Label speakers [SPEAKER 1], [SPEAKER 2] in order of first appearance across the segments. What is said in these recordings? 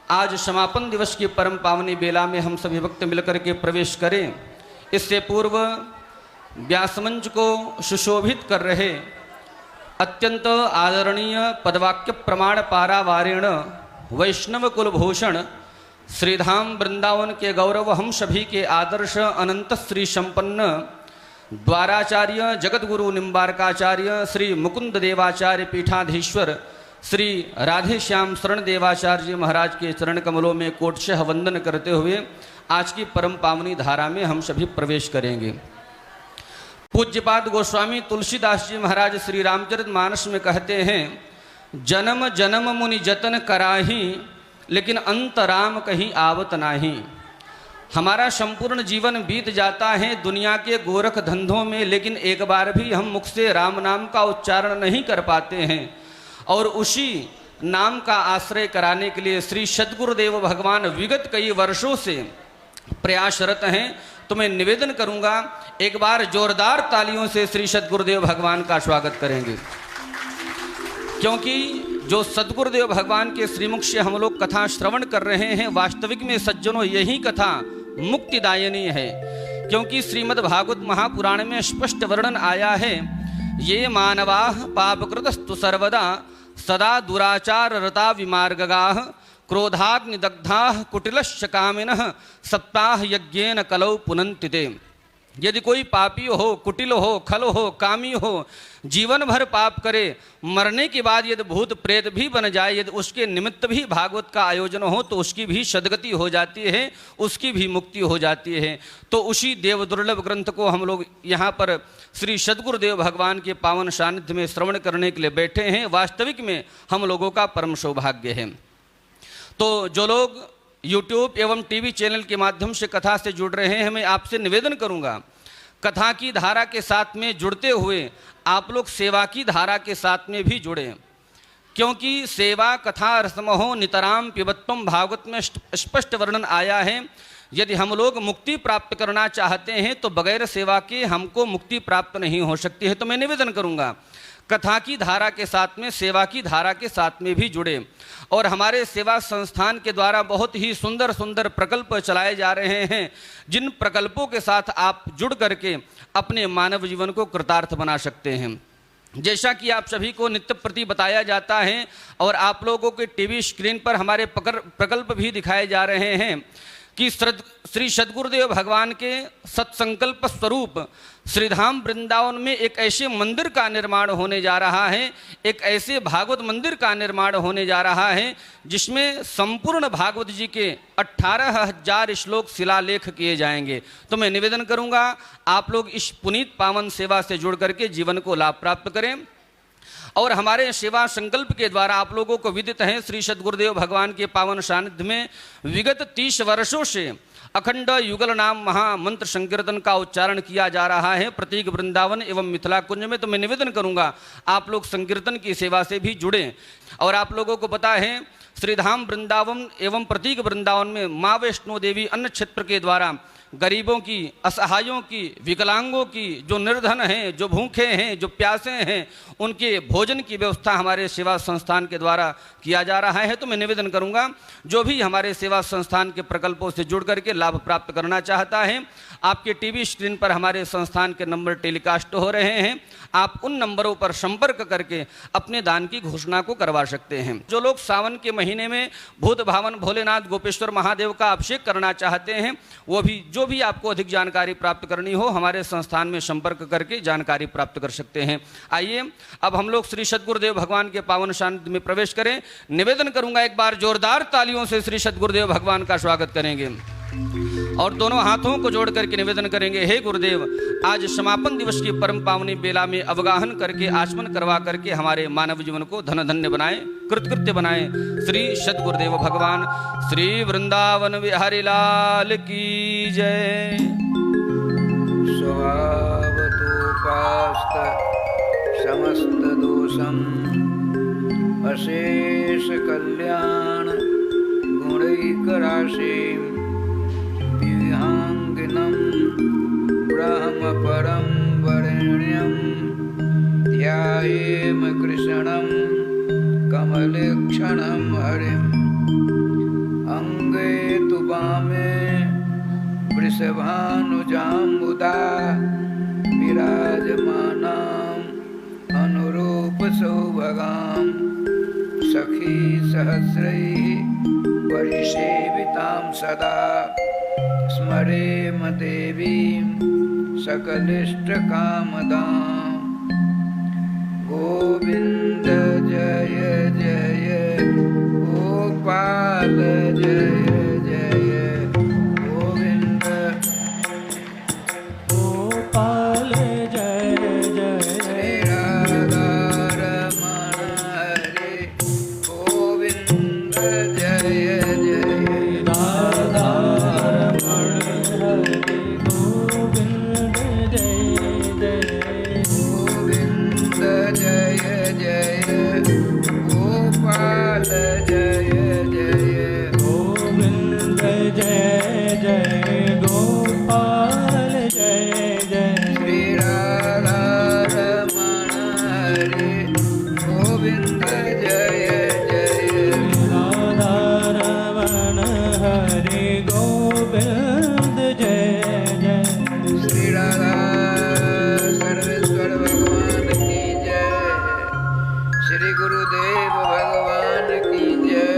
[SPEAKER 1] आज समापन दिवस की परम पावनी बेला में हम सभी भक्त मिलकर के प्रवेश करें। इससे पूर्व व्यासमंच को सुशोभित कर रहे अत्यंत आदरणीय पदवाक्य प्रमाण पारावारेण वैष्णव कुलभूषण श्रीधाम वृंदावन के गौरव हम सभी के आदर्श अनंत श्री संपन्न द्वाराचार्य जगतगुरु निम्बारकाचार्य श्री मुकुंद देवाचार्य पीठाधीश्वर श्री राधे श्याम शरण देवाचार्य जी महाराज के चरण कमलों में कोटशः वंदन करते हुए आज की परम पावनी धारा में हम सभी प्रवेश करेंगे। पूज्यपाद गोस्वामी तुलसीदास जी महाराज श्री रामचरितमानस में कहते हैं, जन्म जन्म मुनि जतन कराही लेकिन अंत राम कहीं आवत नाही। हमारा संपूर्ण जीवन बीत जाता है दुनिया के गोरख धंधों में, लेकिन एक बार भी हम मुख से राम नाम का उच्चारण नहीं कर पाते हैं। और उसी नाम का आश्रय कराने के लिए श्री सद्गुरुदेव भगवान विगत कई वर्षों से प्रयासरत हैं। तो मैं निवेदन करूंगा एक बार जोरदार तालियों से श्री सद्गुरुदेव भगवान का स्वागत करेंगे, क्योंकि जो सद्गुरुदेव भगवान के श्रीमुख से हम लोग कथा श्रवण कर रहे हैं, वास्तविक में सज्जनों यही कथा मुक्तिदायिनी है। क्योंकि श्रीमद् भागवत महापुराण में स्पष्ट वर्णन आया है, ये मानवाः पापकृतस्तु सर्वदा सदा दुराचार रता विमार्गगाः क्रोधाग्निदग्धाः कुटिलश्च कामिनः सप्ताह यज्ञेन कलौ पुनन्ति ते। यदि कोई पापी हो, कुटिल हो, खल हो, कामी हो, जीवन भर पाप करे, मरने के बाद यदि भूत प्रेत भी बन जाए, यदि उसके निमित्त भी भागवत का आयोजन हो तो उसकी भी सदगति हो जाती है, उसकी भी मुक्ति हो जाती है। तो उसी देव दुर्लभ ग्रंथ को हम लोग यहाँ पर श्री सद्गुरुदेव भगवान के पावन सानिध्य में श्रवण करने के लिए बैठे हैं। वास्तविक में हम लोगों का परम सौभाग्य है। तो जो लोग YouTube एवं टीवी चैनल के माध्यम से कथा से जुड़ रहे हैं, मैं आपसे निवेदन करूंगा कथा की धारा के साथ में जुड़ते हुए आप लोग सेवा की धारा के साथ में भी जुड़ें, क्योंकि सेवा कथा रसमहो नितराम पिबत्वम भागवत में स्पष्ट वर्णन आया है। यदि हम लोग मुक्ति प्राप्त करना चाहते हैं तो बगैर सेवा के हमको मुक्ति प्राप्त नहीं हो सकती है। तो मैं निवेदन करूंगा कथा की धारा के साथ में सेवा की धारा के साथ में भी जुड़े। और हमारे सेवा संस्थान के द्वारा बहुत ही सुंदर सुंदर प्रकल्प चलाए जा रहे हैं, जिन प्रकल्पों के साथ आप जुड़ करके अपने मानव जीवन को कृतार्थ बना सकते हैं। जैसा कि आप सभी को नित्य प्रति बताया जाता है और आप लोगों के टीवी स्क्रीन पर हमारे प्रकल्प भी दिखाए जा रहे हैं कि श्री सद्गुरुदेव भगवान के सत्संकल्प स्वरूप श्रीधाम वृंदावन में एक ऐसे मंदिर का निर्माण होने जा रहा है, एक ऐसे भागवत मंदिर का निर्माण होने जा रहा है जिसमें संपूर्ण भागवत जी के 18,000 श्लोक शिलालेख किए जाएंगे। तो मैं निवेदन करूंगा आप लोग इस पुनीत पावन सेवा से जुड़ करके जीवन को लाभ प्राप्त करें। और हमारे सेवा संकल्प के द्वारा आप लोगों को विदित है, श्री सद्गुरुदेव भगवान के पावन सानिध्य में विगत 30 वर्षों से अखंड युगल नाम महामंत्र संकीर्तन का उच्चारण किया जा रहा है प्रतीक वृंदावन एवं मिथिला कुंज में। तो मैं निवेदन करूंगा आप लोग संकीर्तन की सेवा से भी जुड़ें। और आप लोगों को पता है श्रीधाम वृंदावन एवं प्रतीक वृंदावन में माँ वैष्णो देवी अन्न क्षेत्र के द्वारा गरीबों की, असहायों की, विकलांगों की, जो निर्धन हैं, जो भूखे हैं, जो प्यासे हैं, उनके भोजन की व्यवस्था हमारे सेवा संस्थान के द्वारा किया जा रहा है। तो मैं निवेदन करूंगा जो भी हमारे सेवा संस्थान के प्रकल्पों से जुड़ करके लाभ प्राप्त करना चाहता है, आपके टीवी स्क्रीन पर हमारे संस्थान के नंबर टेलीकास्ट हो रहे हैं, आप उन नंबरों पर संपर्क करके अपने दान की घोषणा को करवा सकते हैं। जो लोग सावन के महीने में भूत भावन भोलेनाथ गोपेश्वर महादेव का अभिषेक करना चाहते हैं, वो भी जो भी आपको अधिक जानकारी प्राप्त करनी हो हमारे संस्थान में संपर्क करके जानकारी प्राप्त कर सकते हैं। आइए अब हम लोग श्री सद्गुरुदेव भगवान के पावन सानिध्य में प्रवेश करें। निवेदन करूंगा एक बार जोरदार तालियों से श्री सद्गुरुदेव भगवान का स्वागत करेंगे और दोनों हाथों को जोड़ करके निवेदन करेंगे, हे गुरुदेव, आज समापन दिवस की परम पावनी बेला में अवगाहन करके आचमन करवा करके हमारे मानव जीवन को धन धन्य बनाए, कृतकृत्य बनाए। श्री सद्गुरुदेव भगवान श्री वृंदावन बिहारी लाल की जय। स्वभावतोपास्त समस्त दोषम अशेष कल्याण गुणैकराशि विहांगिनम ब्रह्म परम वरेण्यम ध्यायेम कृष्णम कमलेक्षणम हरिम
[SPEAKER 2] वृषभानुजाम्बुदा विराजमानाम् अनुरूप सौभगाम् सखी सहस्रैः परिसेवितां सदा स्मरेम देवीं सकलिष्टकामदाम्। गोविंद जय जय गोपाल जय जय गोविंद
[SPEAKER 3] गोपाल जय जय
[SPEAKER 2] श्री राधा रमण हरे गोविंद जय जय
[SPEAKER 3] राधा रमण हरे गोविंद जय जय
[SPEAKER 2] गोविंद जय जय गोपाल जय जय
[SPEAKER 3] गोविंद जय जय गोपाल जय जय
[SPEAKER 2] श्री राधा रमण हरे गोविंद जय जय
[SPEAKER 3] राधा रमण हरे गोविंद जय जय
[SPEAKER 2] श्री राधा सर्वेश्वर भगवान की जय। श्री गुरुदेव भगवान की जय।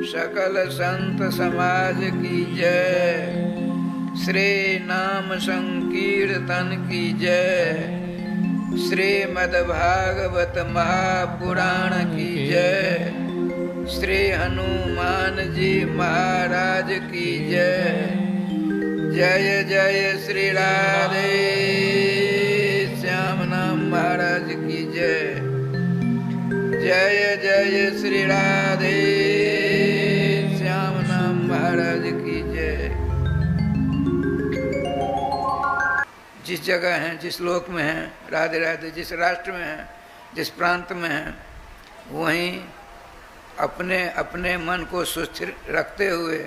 [SPEAKER 2] सकल संत समाज की जय। श्री नाम संकीर्तन की जय। श्रीमद्भागवत महापुराण की जय। श्री हनुमान जी महाराज की जय। जय जय श्री राधे श्याम नाम महाराज की जय। जय जय श्री राधे श्याम नाम महाराज की जय। जिस जगह हैं, जिस लोक में हैं, राधे राधे, जिस राष्ट्र में हैं, जिस प्रांत में हैं, वहीं अपने अपने मन को सुस्थिर रखते हुए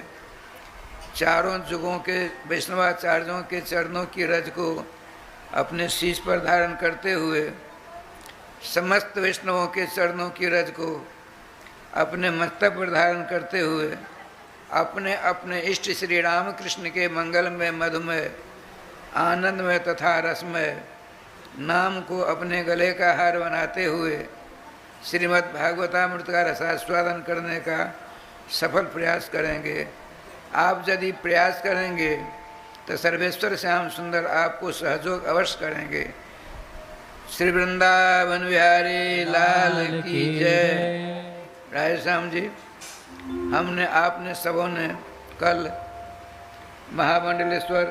[SPEAKER 2] चारों जुगों के वैष्णवाचार्यों के चरणों की रज को अपने शीश पर धारण करते हुए समस्त वैष्णवों के चरणों की रज को अपने मस्तक पर धारण करते हुए अपने अपने इष्ट श्री रामकृष्ण के मंगलमय मधुमय आनंदमय तथा रसमय नाम को अपने गले का हार बनाते हुए श्रीमद् भागवतामृत का रसास्वादन करने का सफल प्रयास करेंगे। आप यदि प्रयास करेंगे तो सर्वेश्वर श्याम सुंदर आपको सहयोग अवश्य करेंगे। श्री वृंदावन बिहारी लाल की जय। राधे श्याम जी, हमने आपने सबों ने कल महामंडलेश्वर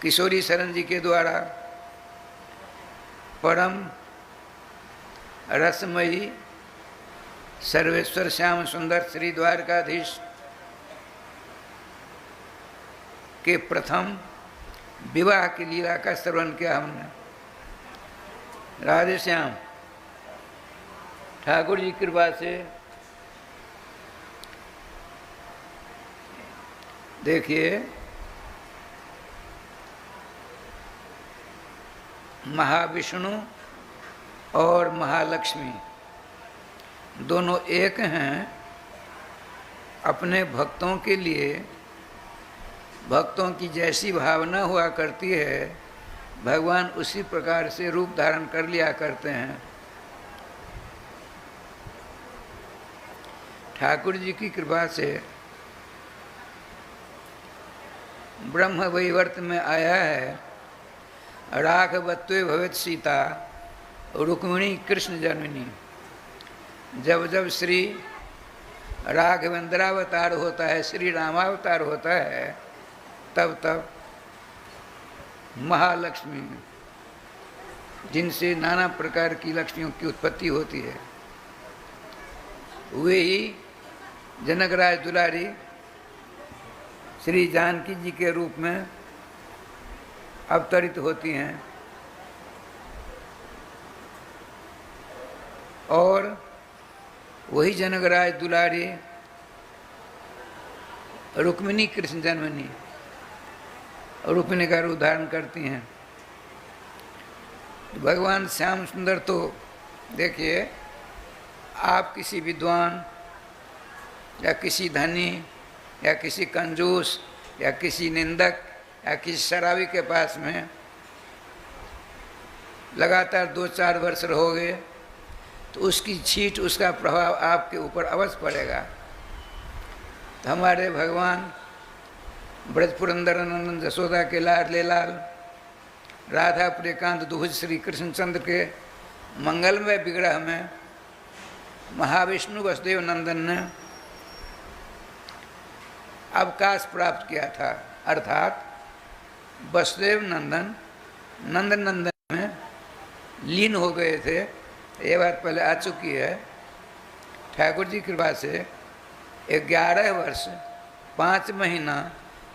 [SPEAKER 2] किशोरी शरण जी के द्वारा परम रसमयी सर्वेश्वर श्याम सुंदर श्री द्वारकाधीश के प्रथम विवाह की लीला का श्रवण किया हमने। राधे श्याम, ठाकुर जी की कृपा से देखिए महाविष्णु और महालक्ष्मी दोनों एक हैं। अपने भक्तों के लिए भक्तों की जैसी भावना हुआ करती है, भगवान उसी प्रकार से रूप धारण कर लिया करते हैं। ठाकुर जी की कृपा से ब्रह्म वैवर्त में आया है। राघवत्वे भवेत सीता रुक्मिणी कृष्ण जन्मिनी। जब जब श्री राघवेंद्रावतार होता है, श्री रामावतार होता है, तब तब महालक्ष्मी, जिनसे नाना प्रकार की लक्ष्मियों की उत्पत्ति होती है, वे ही जनकराज दुलारी श्री जानकी जी के रूप में अवतरित होती हैं। और वही जनकराज दुलारी रुक्मिणी कृष्ण जन्मनी रुक्मिणी का रूप धारण करती हैं। भगवान श्याम सुंदर तो देखिए, आप किसी विद्वान या किसी धनी या किसी कंजूस या किसी निंदक या किसी शराबी के पास में लगातार 2-4 वर्ष रहोगे तो उसकी छीट, उसका प्रभाव आपके ऊपर अवश्य पड़ेगा। तो हमारे भगवान ब्रज पुरंदर नंदन जसोदा के लाडले लाल, राधा प्रियकांत दुहुज श्री कृष्णचंद्र के मंगलमय विग्रह में महाविष्णु वसुदेव नंदन ने अवकाश प्राप्त किया था, अर्थात वसुदेव नंदन नंद नंदन में लीन हो गए थे। ये बात पहले आ चुकी है। ठाकुर जी की कृपा से 11 वर्ष 5 महीना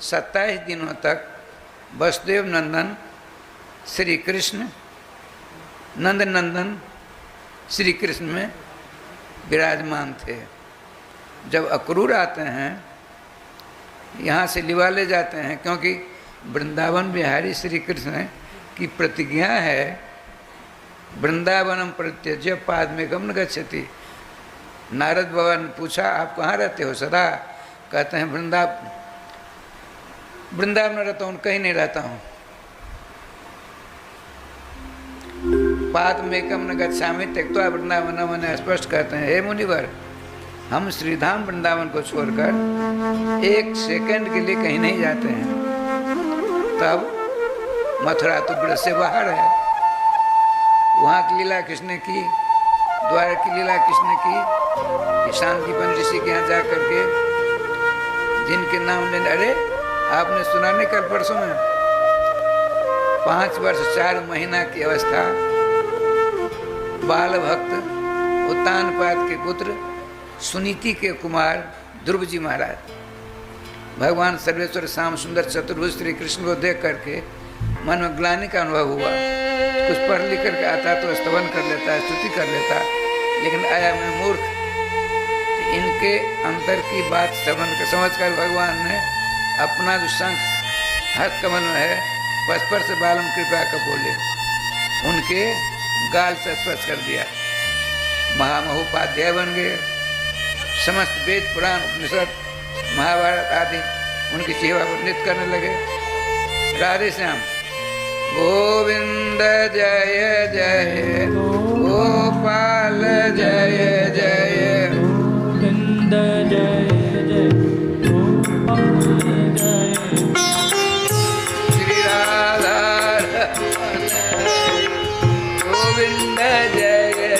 [SPEAKER 2] 27 दिनों तक वसुदेव नंदन श्री कृष्ण नंद नंदन श्री कृष्ण में विराजमान थे। जब अक्रूर आते हैं, यहाँ से लिवा ले जाते हैं, क्योंकि वृंदावन बिहारी श्री कृष्ण की प्रतिज्ञा है, वृंदावनम परित्यज्य पादमेकम न गच्छति। नारद बाबा ने पूछा, आप कहाँ रहते हो सदा? कहते हैं वृंदावन रहता हूँ, कहीं नहीं रहता हूँ। पादमेकम न गच्छामि त्यक्त्वा वृंदावनम, मैंने स्पष्ट कहते हैं, हे मुनिवर, हम श्रीधाम वृंदावन को छोड़कर 1 सेकंड के लिए कहीं नहीं जाते हैं। तब मथुरा तो ब्रज से बाहर है, वहाँ की लीला कृष्ण की, द्वारा की लीला कृष्ण की, शांतिपन ऋषि के यहाँ जा करके जिनके नाम लेने, अरे आपने सुना नहीं कल परसों में 5 वर्ष 4 महीना की अवस्था, बाल भक्त उत्तानपाद के पुत्र सुनीति के कुमार ध्रुव जी महाराज, भगवान सर्वेश्वर श्याम सुंदर चतुर्भुज श्री कृष्ण को देख करके मन में ग्लानि का अनुभव हुआ। कुछ पढ़ लिख करके आता तो स्तवन कर लेता, स्तुति कर लेता, लेकिन आया मैं मूर्ख। तो इनके अंतर की बात समझ कर भगवान ने अपना जो शंख हस्त कमल में है, स्पर्श बालम कृपा का बोले, उनके गाल से स्पर्श कर दिया। महामहोपाध्याय बन गए। समस्त वेद पुराण उपनिषद महाभारत आदि उनकी सेवा पर नृत्य करने लगे। राधे श्याम। गोविंद जय जय गोपाल जय जय
[SPEAKER 3] गोविंद जय जय गोपाल जय
[SPEAKER 2] श्री राधा गोविंद जय जय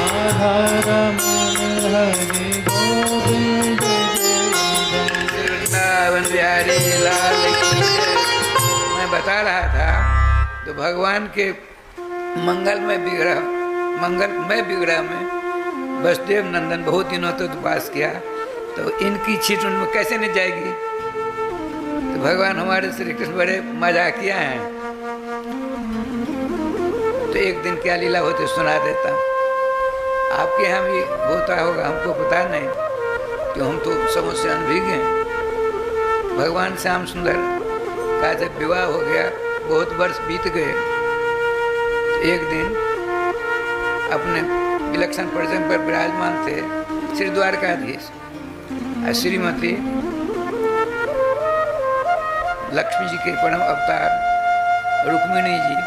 [SPEAKER 3] राधा रमण हरे गोविंद जय जय
[SPEAKER 2] वृंदावन बिहारी लाल की जय। मैं बता रहा था तो भगवान के मंगलमय विग्रह में वसुदेव नंदन बहुत दिनों तक वास किया, तो इनकी छीट उनमें कैसे नहीं जाएगी। तो भगवान हमारे श्री कृष्ण बड़े मजाकिया हैं। तो एक दिन क्या लीला होती सुना देता। आपके यहाँ भी होता होगा, हमको पता नहीं, कि हम तो समझ से अनभिज्ञ हैं। भगवान श्याम सुंदर का जब विवाह हो गया, बहुत वर्ष बीत गए, तो एक दिन अपने विलक्षण परिजन पर विराजमान थे श्री द्वारकाधीश और श्रीमती लक्ष्मी जी के परम अवतार रुक्मिणी जी,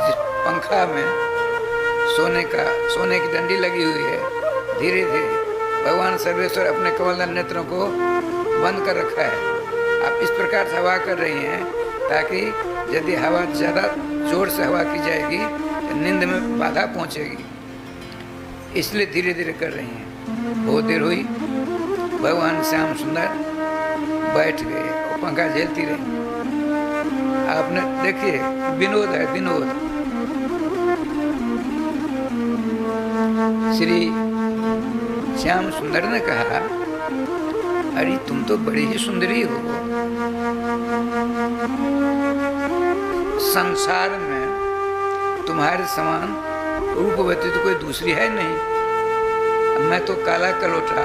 [SPEAKER 2] जिस पंखा में सोने की डंडी लगी हुई है, धीरे धीरे भगवान सर्वेश्वर अपने कमलदल नेत्रों को बंद कर रखा है। आप इस प्रकार से हवा कर रही हैं ताकि यदि हवा ज़्यादा जोर से हवा की जाएगी तो नींद में बाधा पहुंचेगी, इसलिए धीरे धीरे कर रही हैं। बहुत देर हुई, भगवान श्याम सुंदर बैठ गए और पंखा झेलती रही। आपने देखिए, विनोद है, विनोद। श्री श्याम सुंदर ने कहा, अरे तुम तो बड़ी ही सुंदरी हो, संसार में तुम्हारे समान रूपवती तो कोई दूसरी है नहीं। मैं तो काला कलोटा,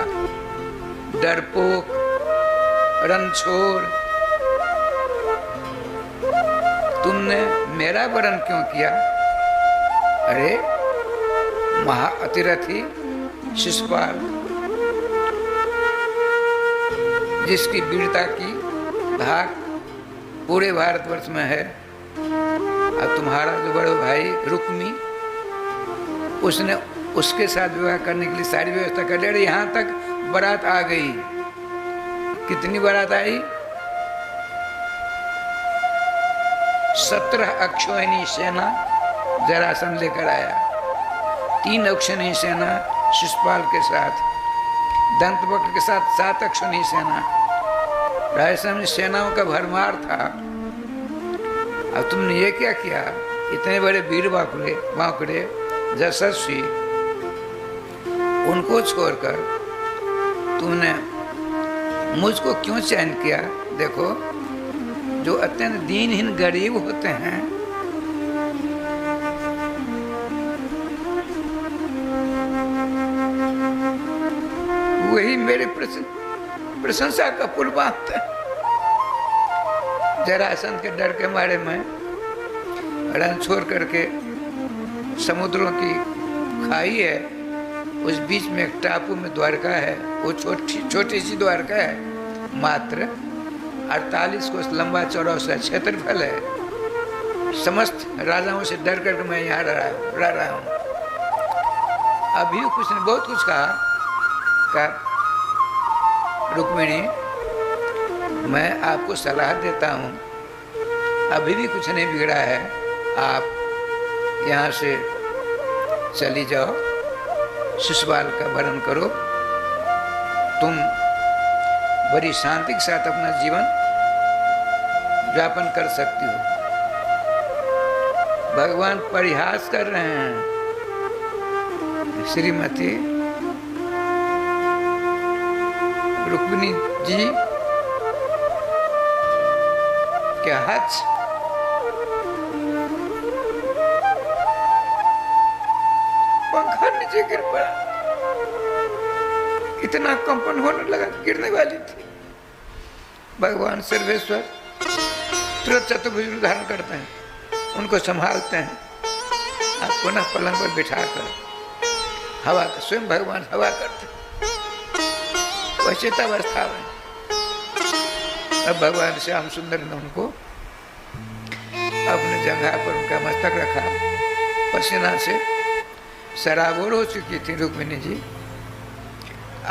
[SPEAKER 2] डरपोक, रनछोड़, तुमने मेरा वरण क्यों किया? अरे महा अतिरथी शिशुपाल जिसकी वीरता की धाक पूरे भारतवर्ष में है। अब तुम्हारा जो बड़ा भाई रुक्मी, उसने उसके साथ विवाह करने के लिए सारी व्यवस्था कर ली। यहाँ तक बारात आ गई। कितनी बारात आई? 17 अक्षौहिणी सेना जरासंध लेकर आया। 3 अक्षौहिणी सेना शिशुपाल के साथ, दंतवक्र के साथ 7 अक्षौहिणी सेना। राजस्थान में सेनाओं का भरमार था। अब तुमने ये क्या किया? इतने बड़े वीर बांकुड़े यशस्वी, उनको छोड़कर तुमने मुझको क्यों चयन किया? देखो, जो अत्यंत दीनहीन गरीब होते हैं, वही मेरे प्रशंसा का पुल बांधते हैं। जरासंध के डर के मारे में रण छोड़ करके समुद्रों की खाई है, उस बीच में एक टापू में द्वारका है। वो छोटी सी द्वारका है, मात्र 48 कोस लंबा चौड़ा उसका क्षेत्रफल है। समस्त राजाओं से डर कर मैं यहाँ रह रहा हूँ। अभी कुछ ने बहुत कुछ कहा, रुक्मिणी मैं आपको सलाह देता हूँ, अभी भी कुछ नहीं बिगड़ा है, आप यहाँ से चली जाओ, शिशुपाल का वरण करो, तुम बड़ी शांति के साथ अपना जीवन व्यापन कर सकती हो। भगवान परिहास कर रहे हैं। श्रीमती रुक्मिणी जी क्या हाथ पंखा नीचे गिर पड़ा, इतना कंपन होने लगा, गिरने वाली थी। भगवान सर्वेश्वर तुरंत चतुर्भुज धारण करते हैं, उनको संभालते हैं, आप पुनः पलंग पर बिठाकर हवा का, स्वयं भगवान हवा करते वैचेतावस्था में। अब भगवान श्याम सुंदर ने उनको अपने जगह पर उनका मस्तक रखा। पसीना से सराबोर हो चुकी थी रुक्मिणी जी।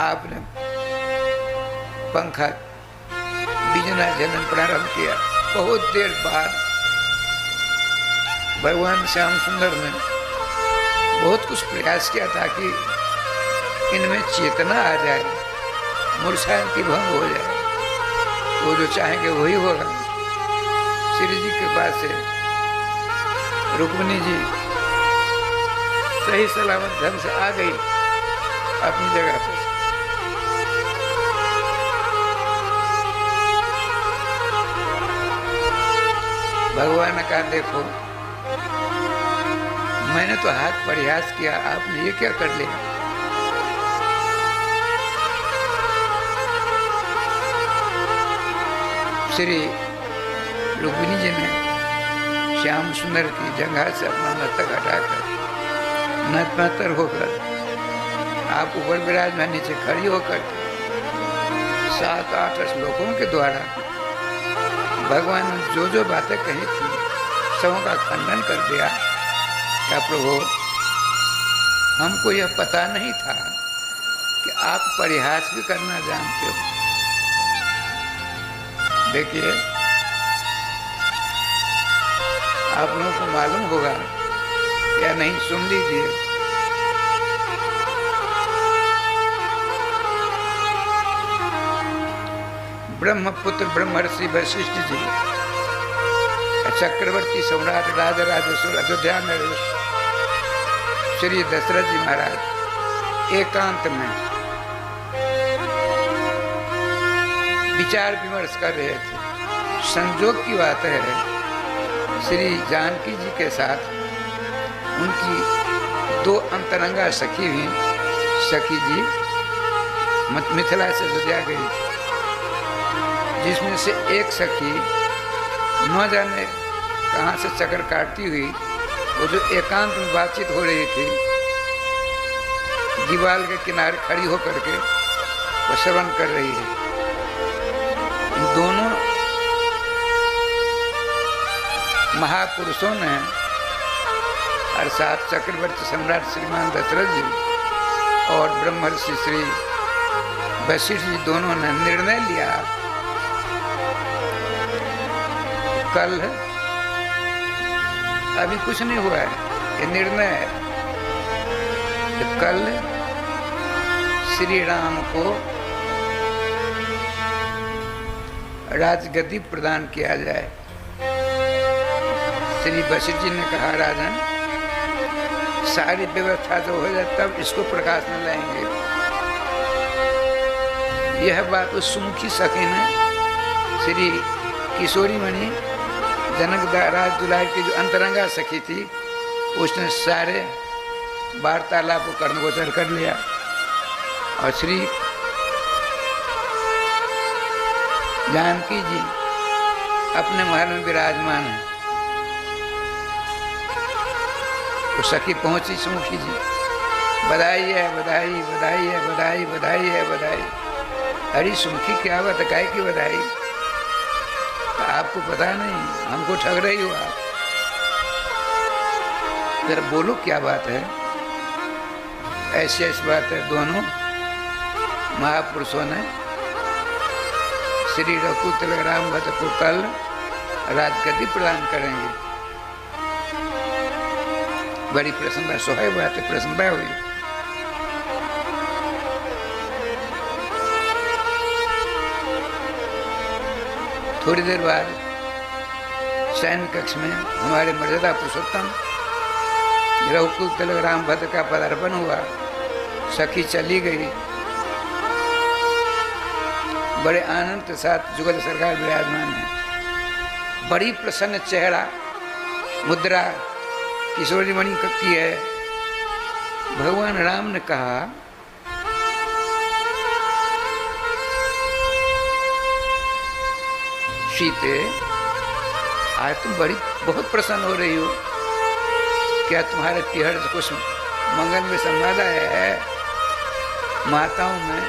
[SPEAKER 2] आपने पंखा बिजना जनन प्रारंभ किया। बहुत देर बाद भगवान श्याम सुंदर ने बहुत कुछ प्रयास किया ताकि इनमें चेतना आ जाए, मूर्छा की भंग हो जाए। वो जो चाहेंगे वही होगा। श्री जी के पास से रुक्मिणी जी सही सलामत ढंग से आ गई अपनी जगह पर। भगवान ने कहा, देखो मैंने तो हाथ प्रयास किया, आपने ये क्या कर लिया? श्री रुक्मिणी जी ने श्याम सुंदर की जगह से अपना मस्तक हटाकर नतमस्तक होकर आप ऊपर विराजमान, नीचे खड़ी होकर 7-8 श्लोकों के द्वारा भगवान ने जो जो बातें कही थी सबों का खंडन कर दिया। क्या प्रभु, हमको यह पता नहीं था कि आप परिहास भी करना जानते हो। देखिए, आप लोगों को मालूम होगा या नहीं, सुन लीजिए। ब्रह्मपुत्र ब्रह्मर्षि वशिष्ठ जी, चक्रवर्ती सम्राट राजा राजेश्वर अयोध्या में श्री दशरथ जी महाराज एकांत में विचार विमर्श कर रहे थे। संजोग की बात है, श्री जानकी जी के साथ उनकी 2 अंतरंगा सखी हुई। सखी जी मिथिला से अयोध्या गई, जिसमें से एक सखी न जाने कहाँ से चक्कर काटती हुई वो जो एकांत में बातचीत हो रही थी, दीवार के किनारे खड़ी होकर के वो श्रवण कर रही है। महापुरुषों ने अर्थात चक्रवर्ती सम्राट श्रीमान दशरथ जी और ब्रह्मर्षि श्री वशिष्ठ जी दोनों ने निर्णय लिया कल अभी कुछ नहीं हुआ है, ये निर्णय है कि कल श्री राम को राजगद्दी प्रदान किया जाए। श्री वशिष्ठ जी ने कहा राजन सारी व्यवस्था जो हो जाए तब इसको प्रकाश में लाएंगे। यह बात उस सुमुखी सखी ने श्री किशोरी मणि जनक राज दुलार की जो अंतरंगा सखी थी उसने सारे वार्तालाप को कर्णगोचर कर लिया और श्री जानकी जी अपने महल में विराजमान है। तो सखी पहुंची सुमुखी जी, बधाई है बधाई बधाई है बधाई बधाई है बधाई। अरे सुमुखी क्या बात है, काहे की बधाई? आपको पता नहीं, हमको ठग रही हो आप। जरा बोलो क्या बात है? ऐसी बात है, दोनों महापुरुषों ने श्री रघुकुल तिलक राम भक्त को कल राजगद्दी प्रदान करेंगे। बड़ी प्रसन्नता, स्वाभाविक बात है, प्रसन्नता हुई। थोड़ी देर बाद शयन कक्ष में हमारे मर्यादा पुरुषोत्तम रघुकुल तिलक राम भद्र का पदार्पण हुआ। सखी चली गई, बड़े आनंद के साथ जुगल सरकार विराजमान है। बड़ी प्रसन्न चेहरा मुद्रा किशोरी मणि की है। भगवान राम ने कहा सीते आज तुम बड़ी बहुत प्रसन्न हो रही हो, क्या तुम्हारे तिहर कुछ मंगल में संवाद आया है? माताओं में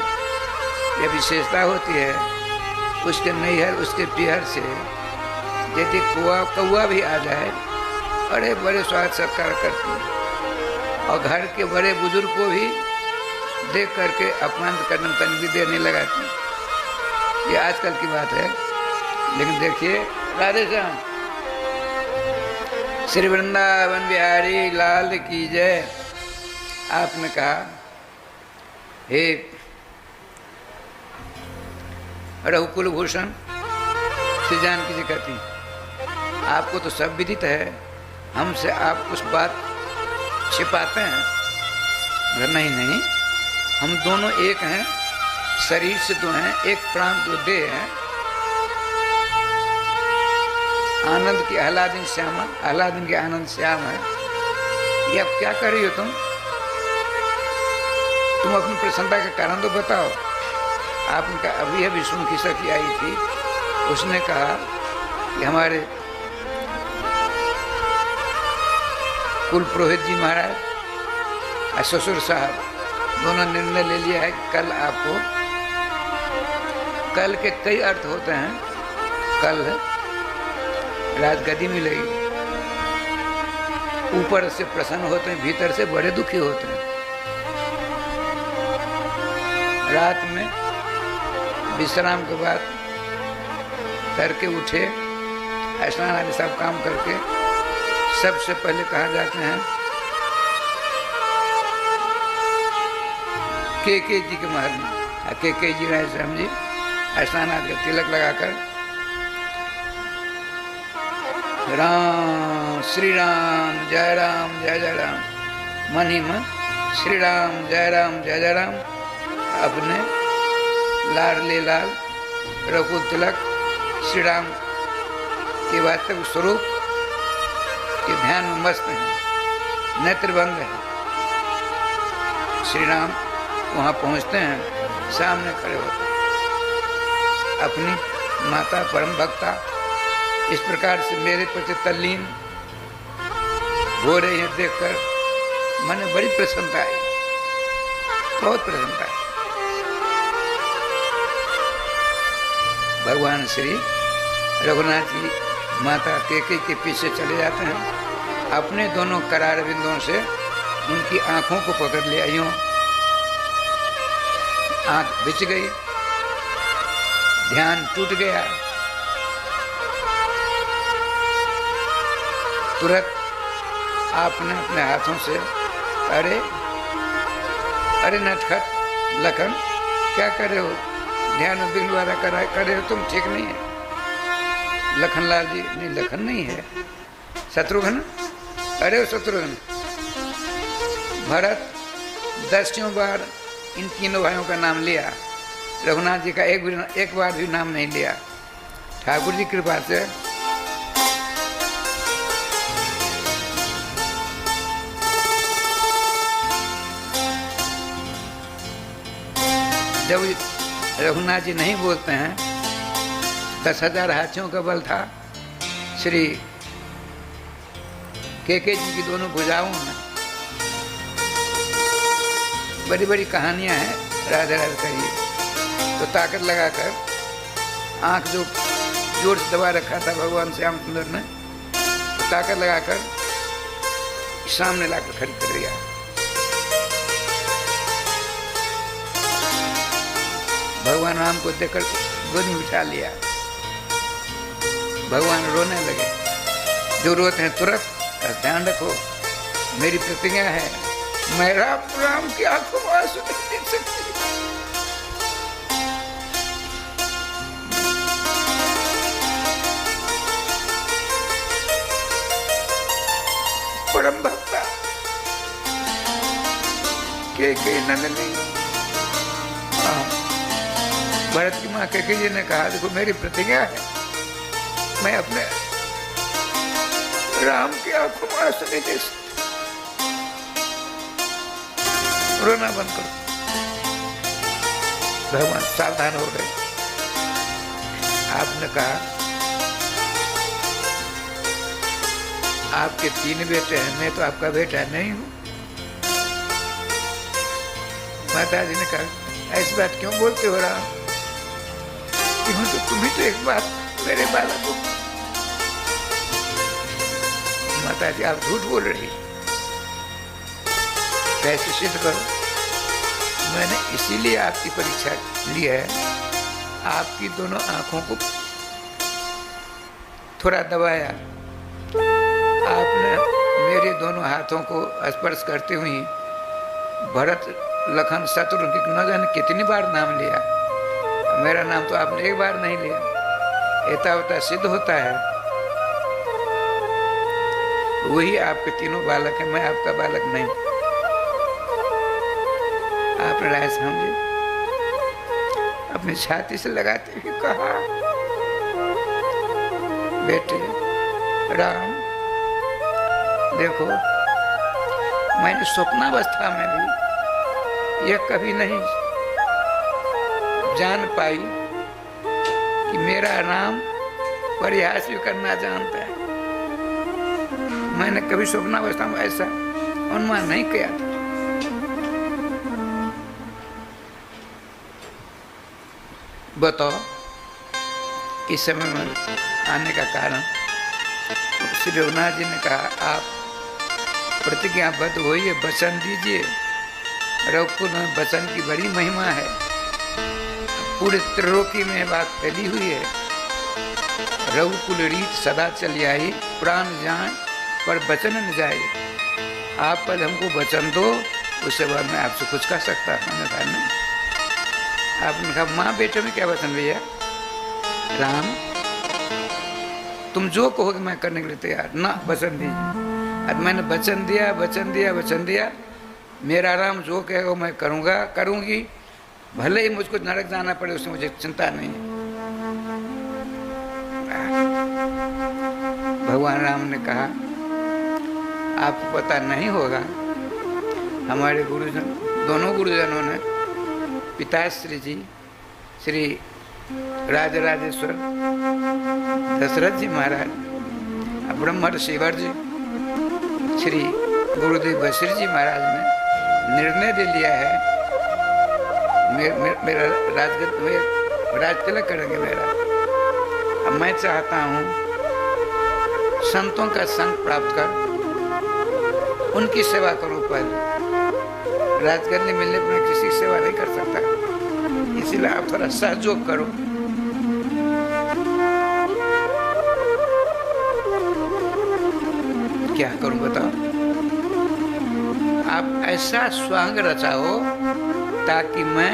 [SPEAKER 2] यह विशेषता होती है, उसके नैहर उसके पिहर से यदि कौआ भी आ जाए बड़े बड़े स्वागत सत्कार करती है और घर के बड़े बुजुर्ग को भी देख करके अपमान करने में तन भी देर नहीं लगाती। ये आजकल की बात है, लेकिन देखिए राधे श्याम श्री वृंदावन बिहारी लाल की जय। आपने कहा हे रघुकुल भूषण श्री जानकी जी कहती, आपको तो सब विदित है, हमसे आप कुछ बात छिपाते हैं। नहीं नहीं, हम दोनों एक हैं, शरीर से दो हैं, एक प्राण दो देह है। आनंद की आह्लादिन श्यामा, आह्लादिन के आनंद श्याम है। ये अब क्या कर रही हो तुम अपनी प्रसन्नता का कारण तो बताओ। आपने कहा अभी अभी सुमुखी सखी आई थी, उसने कहा कि हमारे कुल पुरोहित जी महाराज और ससुर साहब दोनों निर्णय ले लिया है कि कल आपको, कल के कई अर्थ होते हैं, कल राजगद्दी मिलेगी। ऊपर से प्रसन्न होते हैं, भीतर से बड़े दुखी होते हैं। रात में विश्राम के बाद करके उठे, स्नान आदि सब काम करके सबसे पहले कहा जाते हैं केके जी के महल में। केके जी राय श्याम जी स्नान आदि का तिलक लगाकर राम श्री राम जय राम मन ही मन श्री राम जय राम अपने लाडले लाल रघुकुल तिलक श्री राम के वास्तविक स्वरूप के ध्यान में मस्त हैं, नेत्रबंद है। श्री राम वहाँ पहुँचते हैं, सामने खड़े होते हैं। अपनी माता परम भक्ता इस प्रकार से मेरे प्रति तल्लीन हो रही है, देखकर मन में बड़ी प्रसन्नता आई, बहुत प्रसन्नता आई। भगवान श्री रघुनाथ जी माता केकई के पीछे चले जाते हैं, अपने दोनों करार बिंदुओं से उनकी आंखों को पकड़ लिया, यूं आंख बिछ गई, ध्यान टूट गया। तुरंत आपने अपने हाथों से, अरे अरे नटखट लखन, क्या कर रहे हो? ध्यान में बिल वाला कर रहे हो तुम, ठीक नहीं है। लखनलाल जी, नहीं लखन नहीं है, शत्रुघ्न। अरे शत्रुघ्न। भरत 10 बार इन तीनों भाइयों का नाम लिया, रघुनाथ जी का एक बार भी नाम नहीं लिया। ठाकुर जी कृपा से जब रघुनाथ जी नहीं बोलते हैं, 10,000 हाथियों का बल था श्री केके जी की दोनों भुजाओं में। बड़ी बड़ी कहानियां हैं, राधे राधे करिए। तो ताकत लगाकर आंख जो जोर से दबा रखा था भगवान श्याम सुंदर ने, तो ताकत लगाकर सामने लाकर खड़ी कर दिया। भगवान राम को देखकर गोद में बिठा लिया। भगवान रोने लगे। जो रोते हैं तुरंत ध्यान रखो, मेरी प्रतिज्ञा है, मैं राम की आंखों में आंसू नहीं देख सकती। परम भक्ता के नंदनी, भरत की माँ केके जी ने कहा, देखो मेरी प्रतिज्ञा है, मैं अपने राम की आंखों में आंसू नहीं देख सकती। रोना बंद करो। भगवान सावधान हो गए। आपने कहा आपके 3 बेटे हैं, मैं तो आपका बेटा नहीं हूं। माता जी ने कहा, ऐसी बात क्यों बोलते हो राम? क्यों? तो तुम्ही तो एक बात मेरे बालक को। माता जी आप झूठ बोल रही, कैसे सिद्ध करो? मैंने इसीलिए आपकी परीक्षा ली है, आपकी दोनों आंखों को थोड़ा दबाया। आपने मेरे दोनों हाथों को स्पर्श करते हुए भरत लखन शत्रुघ्न की न जाने कितनी बार नाम लिया। मेरा नाम तो आपने एक बार नहीं लिया। एतावता सिद्ध होता है, वही आपके तीनों बालक हैं, मैं आपका बालक नहीं। आपने राय समझे, अपनी छाती से लगाते हुए कहा, बेटे राम देखो, मैंने स्वप्नावस्था में भी यह कभी नहीं जान पाई कि मेरा राम परिहास भी करना जानता है। मैंने कभी स्वप्नावस्था में ऐसा अनुमान नहीं किया था। बताओ इस समय में आने का कारण? श्री रघुनाथ जी ने कहा, आप प्रतिज्ञाबद्ध होइए, वचन दीजिए। रघुकुल में वचन की बड़ी महिमा है, पूरे त्रिलोकी में बात फैली हुई है। रघुकुल रीत सदा चली आई, प्राण जाए पर वचन न जाए। आप पहले हमको वचन दो, उसके बाद मैं आपसे कुछ कह सकता हूँ। मैंने कहा नहीं। आपने कहा, माँ बेटे में क्या वचन भैया? राम तुम जो कहोगे मैं करने के लिए तैयार। ना वचन दीजिए। अब मैंने वचन दिया, वचन दिया, वचन दिया। मेरा राम जो कहेगा मैं करूँगा, करूँगी, भले ही मुझको नरक जाना पड़े, उसमें मुझे चिंता नहीं है। भगवान राम ने कहा, आपको पता नहीं होगा, हमारे गुरुजन, दोनों गुरुजनों ने, पिताश्री जी श्री राजराजेश्वर दशरथ जी महाराज, ब्रह्मर्षि जी, श्री गुरुदेव बशीर जी महाराज ने निर्णय ले लिया है, मेरा राजगत में राज तिलक करेंगे मेरा। अब मैं चाहता हूँ संतों का संग प्राप्त कर, उनकी सेवा करो पहले। राजगद्दी मिलने पर मैं किसी की सेवा नहीं कर सकता, इसीलिए आप थोड़ा सहयोग करो। क्या करूं बताओ? आप ऐसा स्वांग रचाओ ताकि मैं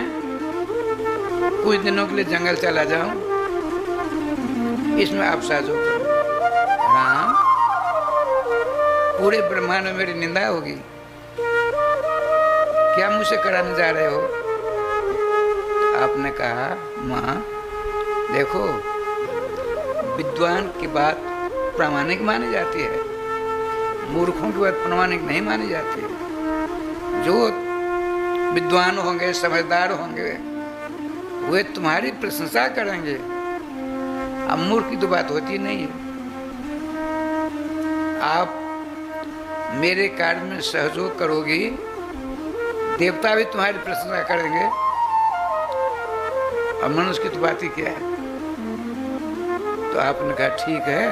[SPEAKER 2] कुछ दिनों के लिए जंगल चला जाऊं, इसमें आप सहयोग करो। राम, पूरे ब्रह्मांड में मेरी निंदा होगी, क्या मुझसे कराने जा रहे हो? आपने कहा, माँ देखो, विद्वान की बात प्रामाणिक मानी जाती है, मूर्खों की बात प्रामाणिक नहीं मानी जाती है। जो विद्वान होंगे, समझदार होंगे, वे तुम्हारी प्रशंसा करेंगे। अब मूर्ख की तो बात होती नहीं है। आप मेरे कार्य में सहयोग करोगी, देवता भी तुम्हारी प्रशंसा करेंगे, और मनुष्य की तो बात ही क्या है। तो आपने कहा ठीक है,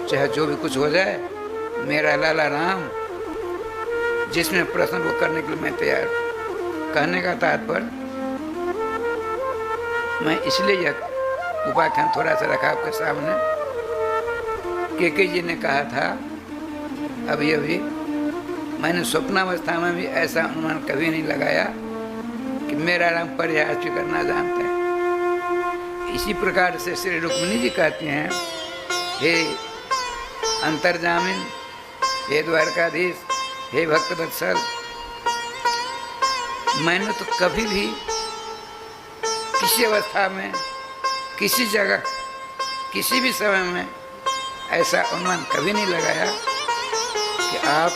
[SPEAKER 2] चाहे जो भी कुछ हो जाए, मेरा लाला राम जिसमें प्रश्न वो करने के लिए मैं तैयार। कहने का तात्पर्य, मैं इसलिए यह उपाख्यान थोड़ा सा रखा आपके सामने। केके जी ने कहा था अभी अभी, मैंने स्वप्नावस्था में भी ऐसा अनुमान कभी नहीं लगाया कि मेरा राम परिहास भी करना जानता है। इसी प्रकार से श्री रुक्मिणी जी कहती हैं, हे अंतर्जामिन, हे द्वारकाधीश, हे भक्तवत्सल, मैंने तो कभी भी किसी अवस्था में, किसी जगह, किसी भी समय में ऐसा अनुमान कभी नहीं लगाया कि आप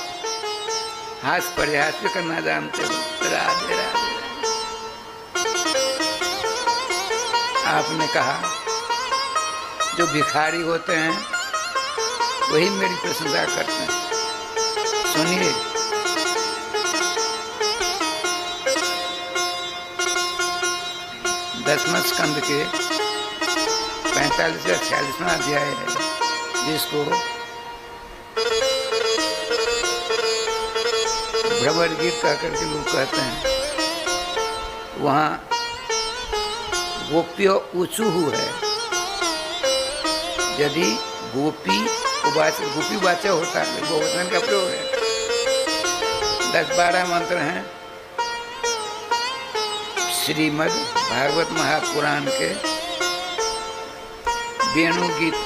[SPEAKER 2] हास परिहास भी करना जानते हो। राधे राधे। आपने कहा जो भिखारी होते हैं वही मेरी प्रशंसा करते हैं। सुनिए, दसवें स्कंद के 45 या 46वां अध्याय है, जिसको भ्रमर गीत कह करके लोग कहते हैं। वहाँ गोप्यो ऊँचू है। यदि गोपी वाचा होता है, गोवचन का प्रयोग है। 10-12 मंत्र हैं श्रीमद् भागवत महापुराण के वेणु गीत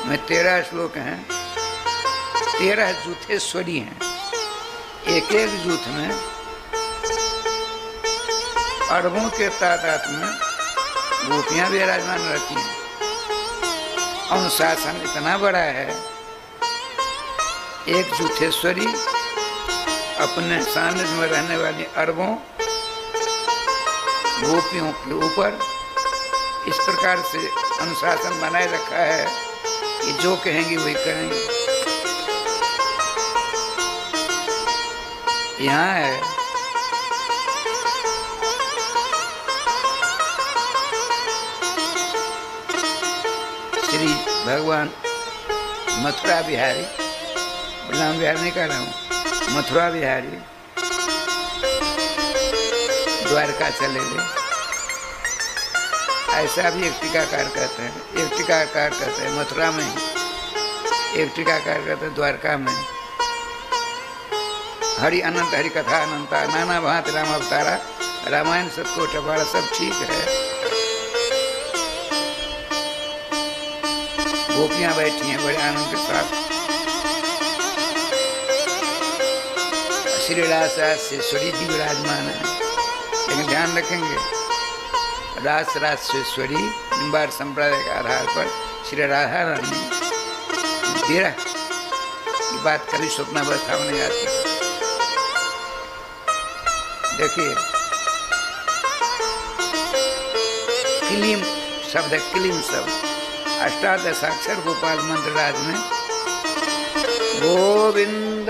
[SPEAKER 2] में। 13 श्लोक हैं, 13 जूथेश्वरी हैं। एक एक जूथ में अरबों के तादाद में गोपियां भी विराजमान रहती हैं। अनुशासन इतना बड़ा है, एक जूथेश्वरी अपने सानिध्य में रहने वाली अरबों गोपियों के ऊपर इस प्रकार से अनुशासन बनाए रखा है कि जो कहेंगी वही करेंगे। यहाँ है श्री भगवान मथुरा बिहारी, नाम बिहारी नहीं कह रहा हूँ, मथुरा बिहारी द्वारका चले गए। ऐसा भी एक टीकाकार कहते हैं, एक टीकाकार कहते हैं मथुरा में, एक टीकाकार कहते हैं द्वारका में। हरि अनंत हरि कथा अनंता, नाना भांति राम अवतारा, रामायण सबको टपाड़ा, सब ठीक है। गोपियां बैठी हैं बड़े आनंद के साथ। श्री रासेश्वरी जी विराजमान है, लेकिन ध्यान रखेंगे रास रासेश्वरी निम्बार संप्रदाय के आधार पर श्री राधा रानी विरह की बात कभी स्वप्नावस्था में नहीं आती। देखिए, किलीम शब्द है, किलीम शब्द। अष्टादशाक्षर गोपाल मंत्र राज में गोविंद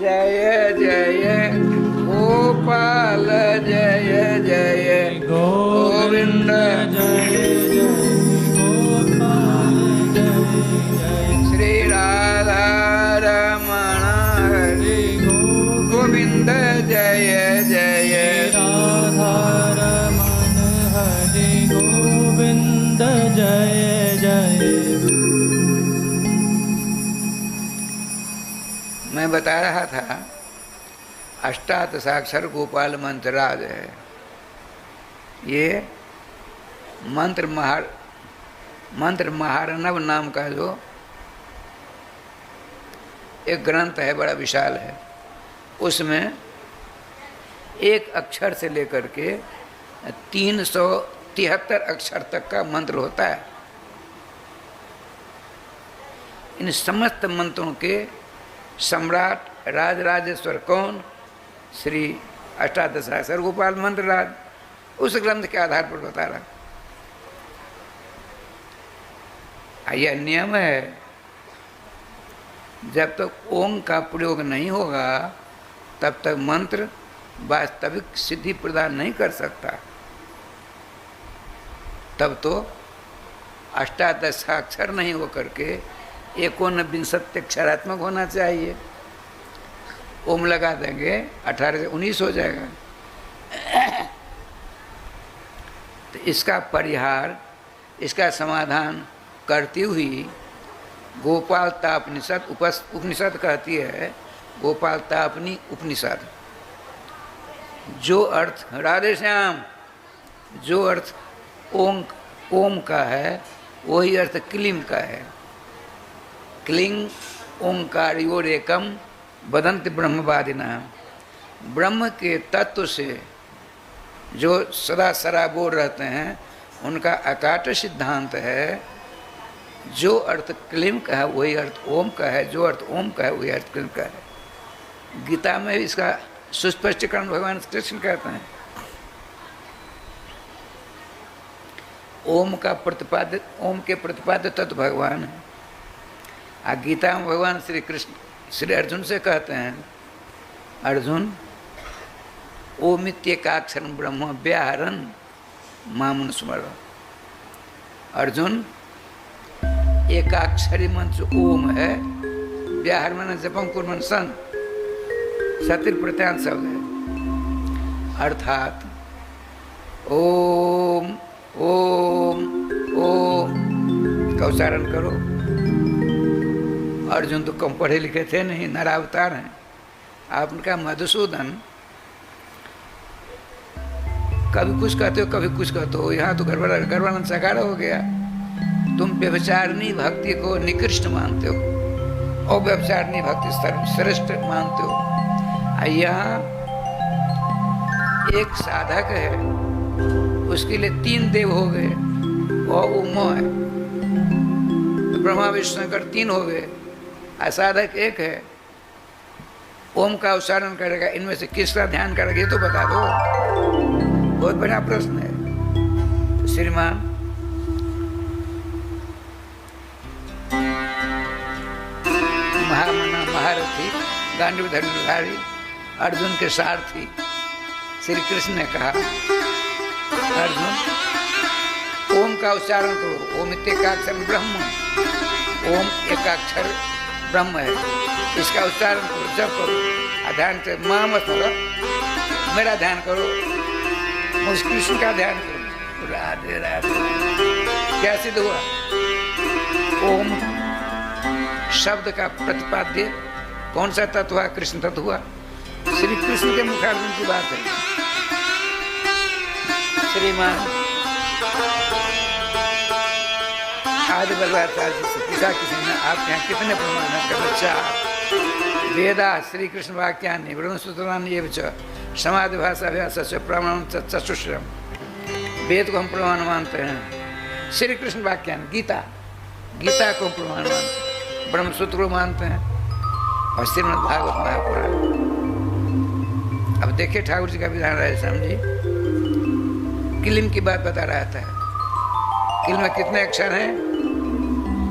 [SPEAKER 2] जय जय गोपाल जय जय गोविंद
[SPEAKER 3] जय जय गोपाल जय
[SPEAKER 2] मैं बता रहा था अष्टादशाक्षर गोपाल मंत्र राज है। ये मंत्र महार्णव नाम का जो एक ग्रंथ है, बड़ा विशाल है। उसमें एक अक्षर से लेकर के 373 अक्षर तक का मंत्र होता है। इन समस्त मंत्रों के सम्राट राजराजेश्वर कौन? श्री अष्टादशाक्षर गोपाल मंत्र राज। उस ग्रंथ के आधार पर बता रहा। यह नियम है, जब तक ओम का प्रयोग नहीं होगा तब तक मंत्र वास्तविक सिद्धि प्रदान नहीं कर सकता। तब तो अष्टादशाक्षर नहीं होकर के 19 अक्षरात्मक होना चाहिए। ओम लगा देंगे 18 से 19 हो जाएगा। तो इसका परिहार, इसका समाधान करती हुई गोपालतापनिषद उपनिषद कहती है, गोपालतापनी उपनिषद, जो अर्थ राधे श्याम, जो अर्थ ओम का है वही अर्थ क्लीम का है। क्लिंग ओंकारयोरेकम वदन्ति ब्रह्मवादिना। ब्रह्म के तत्व से जो सदा सराबोर रहते हैं उनका अकाट सिद्धांत है। जो अर्थ क्लीम का है वही अर्थ ओम का है, जो अर्थ ओम का है वही अर्थ क्लीम का है। गीता में इसका सुस्पष्टीकरण भगवान कृष्ण कहते हैं। ओम के प्रतिपाद्य तत्व भगवान है। गीता में भगवान श्री कृष्ण श्री अर्जुन से कहते हैं, अर्जुन ओमित्येकाक्षर ब्रह्म व्याहरन् मामन स्मर। अर्जुन, एकाक्षरी मंत्र ओम है, व्याहर मन जपम कुर्मन सन, सतिर प्रत्यांत शब्द है। अर्थात ओम ओम ओम का उच्चारण करो। अर्जुन तो कम पढ़े लिखे थे नहीं, नरावतार हैं। आपने मधुसूदन, कभी कुछ कहते हो कभी कुछ कहते हो, यहाँ तो गर्भानंद साकार हो गया। तुम व्यभिचारिणी भक्ति को निकृष्ट मानते हो और व्यभिचारिणी भक्ति श्रेष्ठ मानते हो। यहाँ एक साधक है, उसके लिए 3 देव हो गए और उम्मो है। तो ब्रह्मा विष्णु शंकर 3 हो गए, असाधक एक है। ओम का उच्चारण करेगा, इनमें से किसका ध्यान करेगा ये तो बता दो। बहुत बड़ा प्रश्न है। श्रीमान महामना महारथी गांडीव धनुर्धारी अर्जुन के सारथी श्री कृष्ण ने कहा, अर्जुन ओम का उच्चारण करो। ओम एकाक्षर ब्रह्म, ओम एकाक्षर ब्रह्म है, इसका उच्चारण करो, जप करो, ध्यान से मां मत करो, मेरा ध्यान करो, उस कृष्ण का ध्यान करो। राधे राधे। क्या सिद्ध हुआ? ओम शब्द का प्रतिपाद्य कौन सा तत्व हुआ? कृष्ण तत्व हुआ। श्री कृष्ण के मुखार्जुन की बात है। श्रीमान आदि बल्लाचार्य जी से पूछा किसी ने, आपके यहाँ कितने प्रमाण है? 4 वेदा श्री कृष्ण वाक्यानि ब्रह्मसूत्राणि एव च समाधि भाषा अभ्यास प्रमाण चतुष्रम। वेद को हम प्रमाण मानते हैं, श्री कृष्ण वाक्यानि गीता को प्रमाण मानते हैं, ब्रह्मसूत्र को मानते हैं और श्रीमद् भागवत महापुराण। अब देखिए ठाकुर जी का विधान राधेश्याम जी किलिम की बात बता रहा था। किलिम में कितने अक्षर हैं?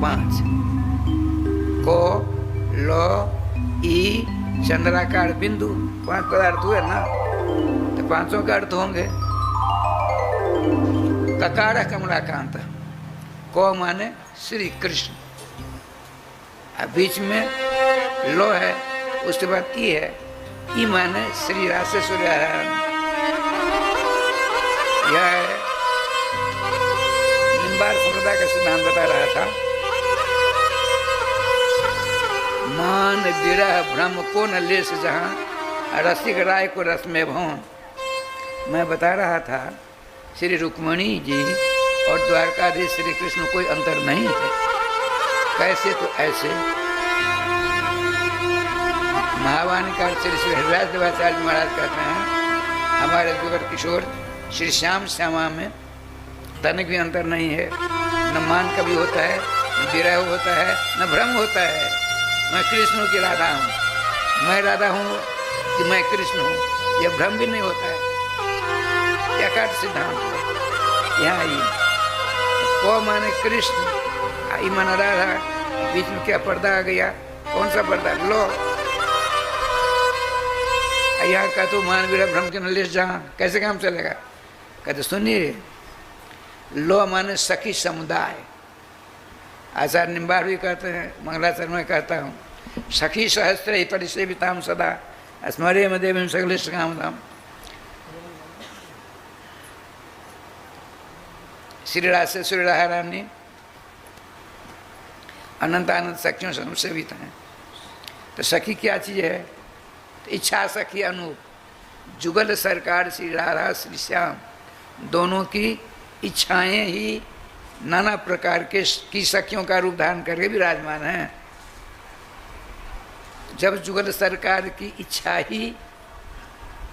[SPEAKER 2] 5। को लो ई चंद्राकार बिंदु, 5 पदार्थ हुए ना, तो 5 का अर्थ होंगे। ककार कमलाकांत, को माने श्री कृष्ण, बीच में लो है, उसके बाद ई है, ई माने श्री राशेश्वरी नारायण। यह है निम्बार संप्रदाय का सिद्धांत बता रहा था। मान विरह भ्रम को न लेस जहाँ, रसिक राय को रस में भवन। मैं बता रहा था श्री रुक्मणी जी और द्वारकाधीश श्री कृष्ण कोई अंतर नहीं है। कैसे? तो ऐसे। महावाणीकार श्री श्री हरिदास देवाचार्य महाराज कहते हैं हमारे जुगर किशोर श्री श्याम श्यामा में तनिक भी अंतर नहीं है। न मान कभी होता है, न विरह होता है, न भ्रम होता है। मैं कृष्ण की राधा हूँ, मैं राधा हूँ कि मैं कृष्ण हूँ, यह भ्रम भी नहीं होता है। एकाट सिद्धांत है यहाँ ही। को माने कृष्ण, आई माना राधा, बीच में क्या पर्दा आ गया? कौन सा पर्दा? लो। यहाँ का तो मान विरह भ्रम के नलेश जहाँ, कैसे काम चलेगा? कहते सुनिए, लो माने सखी समुदाय। आचार्य निम्बार भी कहते हैं, मंगलाचरण में कहता हूँ, सखी सहस्त्र ही परिसेविताम सदा स्मरे में देवी सकलिष्ट कामधाम। श्री रासेश्वरी राधा रानी अनंत आनंद सखियों से सेवित हैं। तो सखी क्या चीज़ है? तो इच्छा सखी अनूप, जुगल सरकार श्री राधा श्री श्याम दोनों की इच्छाएं ही नाना प्रकार के की सखियों का रूप धारण करके विराजमान हैं। जब जुगल सरकार की इच्छा ही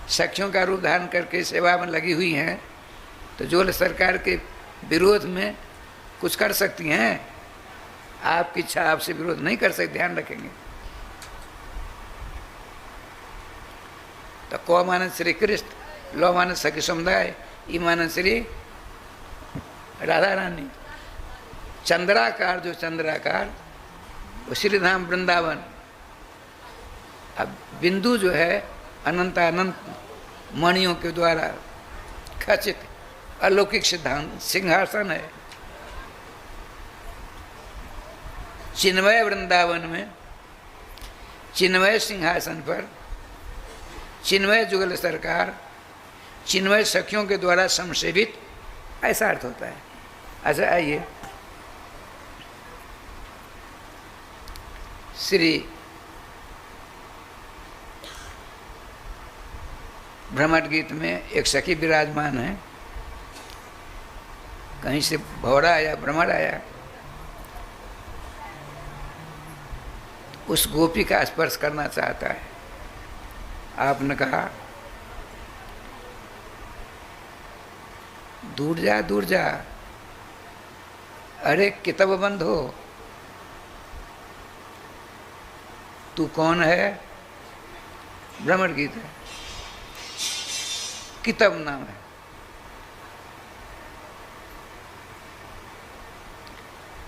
[SPEAKER 2] सखियों का रूप धारण करके सेवा में लगी हुई हैं, तो जुगल सरकार के विरोध में कुछ कर सकती हैं? आपकी इच्छा आपसे विरोध नहीं कर सकती, ध्यान रखेंगे। तो को मानस श्री कृष्ण, लो मानस सखी समुदाय, ई मानस श्री राधा रानी। चंद्राकार, जो चंद्राकार वो श्री धाम वृंदावन। अब बिंदु जो है अनंत अनंत मणियों के द्वारा खचित अलौकिक सिद्धांत सिंहासन है। चिन्मय वृंदावन में चिन्मय सिंहासन पर चिन्मय जुगल सरकार चिन्मय सखियों के द्वारा संसेवित, ऐसा अर्थ होता है। अच्छा आइए, श्री भ्रमर गीत में एक सखी विराजमान है। कहीं से भौरा आया, भ्रमर आया, उस गोपी का स्पर्श करना चाहता है। आपने कहा दूर जा, दूर जा, अरे किताब बंद हो, तू कौन है? भ्रमर गीत है, किताब नाम है।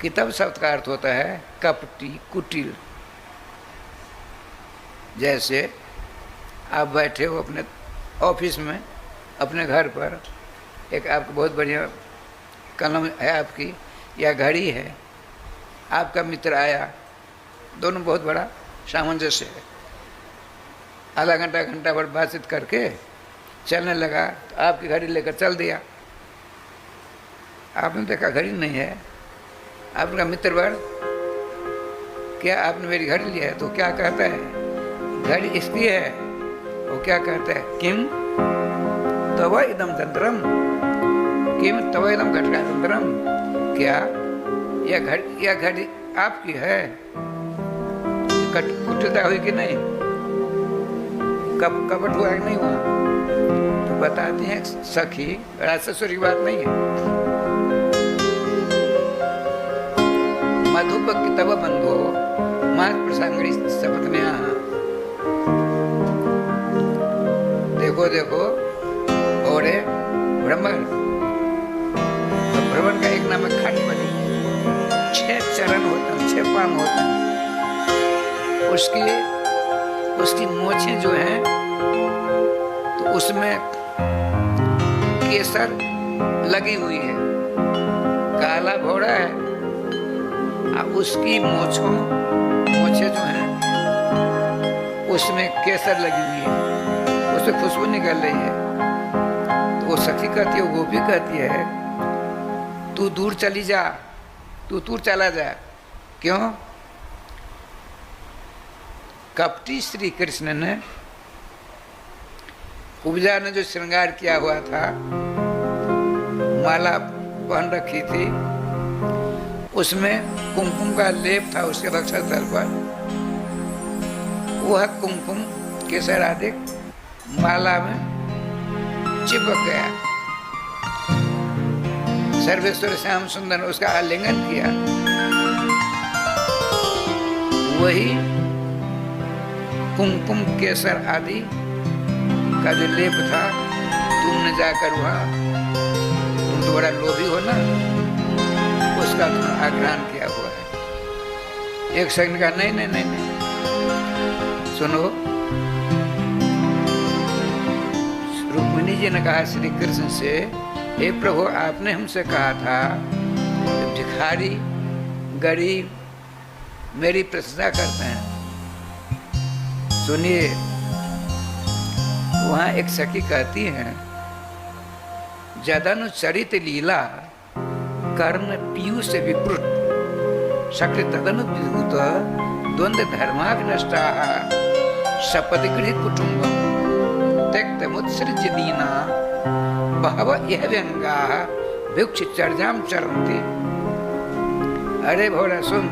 [SPEAKER 2] किताब शब्द का अर्थ होता है कपटी, कुटिल। जैसे आप बैठे हो अपने ऑफिस में, अपने घर पर, एक आपको बहुत बढ़िया कलम है आपकी या घड़ी है, आपका मित्र आया, दोनों बहुत बड़ा सामंजस्य है। आधा घंटा घंटा भर बातचीत करके चलने लगा, तो आपकी घड़ी लेकर चल दिया। आपने देखा घड़ी नहीं है, आपने कहा मित्र बड़ क्या आपने मेरी घड़ी लिया है? तो क्या कहता है? घड़ी इसकी है। वो क्या कहता है? किम तव इदम तंत्रम, किम तव इदम घटका तंत्रम। क्या यह घड़ी आपकी है? कुटिलता हुई कि नहीं? कपट हुआ कि नहीं हुआ? तो बताते हैं सखी, रासेश्वरी की बात नहीं है। मधुप तब बंधो मात प्रसंगरी शपथ में आ। देखो देखो, और भ्रमर, भ्रमर का एक नाम है खटपटी। 6 चरण होते हैं, 6 पांव होते हैं। उसकी मोछें जो हैं, तो उसमें केसर लगी हुई है, काला घोड़ा है, उसकी मोछे जो हैं उसमें केसर लगी हुई है, उससे खुशबू निकल रही है। तो वो सखी कहती है, वो गोपी कहती है, तू दूर चली जा, तू दूर चला जा। क्यों? कपटी श्री कृष्ण ने कुब्जा ने जो श्रृंगार किया हुआ था, माला पहन रखी थी, उसमें कुमकुम का लेप था उसके वक्षस्थल पर। वह कुमकुम केसर आदि माला में चिपक गया। सर्वेश्वर श्याम सुंदर ने उसका आलिंगन किया। वही कुमकुम केसर आदि का जो लेप था, तुमने जाकर वहाँ, तुम तो बड़ा लोभी हो ना, उसका तुमने आग्रहण किया हुआ है। एक सेकंड का नहीं नहीं नहीं नहीं, सुनो। रुक्मिणी जी ने कहा श्री कृष्ण से, हे प्रभु, आपने हमसे कहा था भिखारी गरीब मेरी प्रशंसा करते हैं। सुनिए, वहां एक सखी कहती है, जदनुचरित लीला कर्ण पीयूष विप्रुत शक्ति तदनु विभूत द्वंद्व धर्माभिनष्टा सपदगृह कुटुंबम त्यक्त मुत्सृज दीना बहव यह व्यंगा भिक्ष चर्जाम चरन्ति। अरे भोला सुन,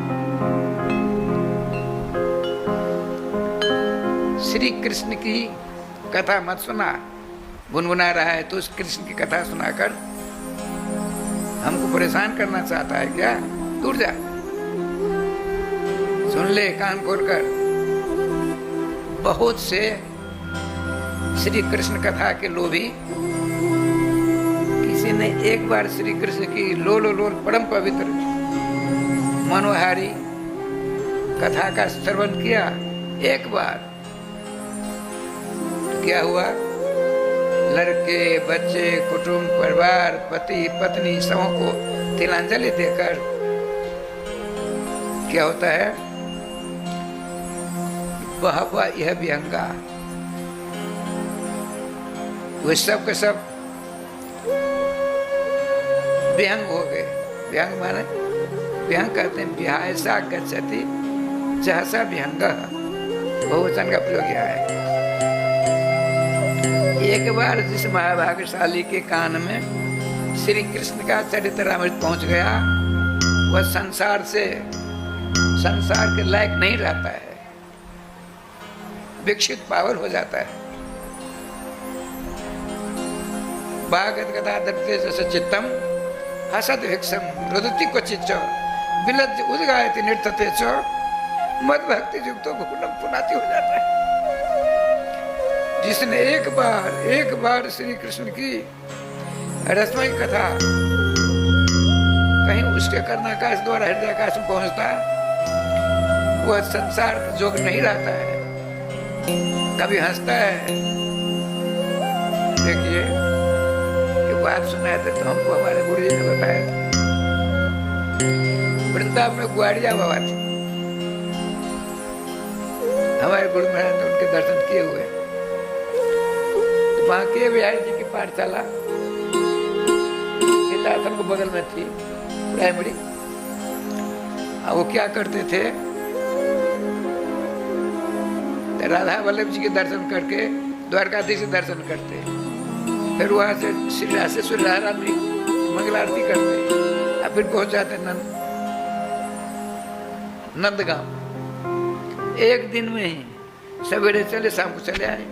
[SPEAKER 2] श्री कृष्ण की कथा मत सुना। गुनगुना रहा है तो उस कृष्ण की कथा सुनाकर हमको परेशान करना चाहता है क्या? दूर जा, सुन ले कान खोलकर। बहुत से श्री कृष्ण कथा के लोभी, किसी ने एक बार श्री कृष्ण की लोल परम पवित्र मनोहारी कथा का श्रवण किया, एक बार, क्या हुआ? लड़के बच्चे कुटुंब परिवार पति पत्नी सबों को तिलांजलि देकर क्या होता है? बहवा यह व्यंगा, वो सब के सब व्यंग हो गए। व्यंग माने, व्यंग कहते हैं विहायसा गच्छति सहसा व्यंग, बहुवचन का प्रयोग यहाँ है। एक बार जिस महाभाग्यशाली के कान में श्री कृष्ण का चरित्रामृत पहुंच गया, वह संसार के लायक नहीं रहता है, विकसित पावर हो जाता है। भागवत कथा दत्ते जैसे चित्तम हसत भिक्षम रुदति क्वचिच्च विलज्ज उद्गायति नृत्यते च मद भक्ति युक्तो भूनम पुनाति हो जाता है। जिसने एक बार श्री कृष्ण की रसमयी कथा कहीं उसके कर्णाकाश द्वारा हृदयाकाश में पहुंचता, वह संसार जोग नहीं रहता है, कभी हंसता है। देखिए, ये बात सुनाए थे तो हमको हमारे गुरु जी ने बताया था। वृंदावन में ग्वारिया बाबा थे, हमारे गुरु महाराज ने उनके दर्शन किए हुए। वहाँ के बिहारी जी की पाठशाला हिंदासन को बगल में थी, प्राइमरी। वो क्या करते थे, राधा वल्लभ जी के दर्शन करके द्वारकाधीश के दर्शन करते, फिर वहां से श्री राम जी मंगल आरती करते, और फिर पहुंच जाते नंदगांव। एक दिन में ही सवेरे चले, शाम को चले आए।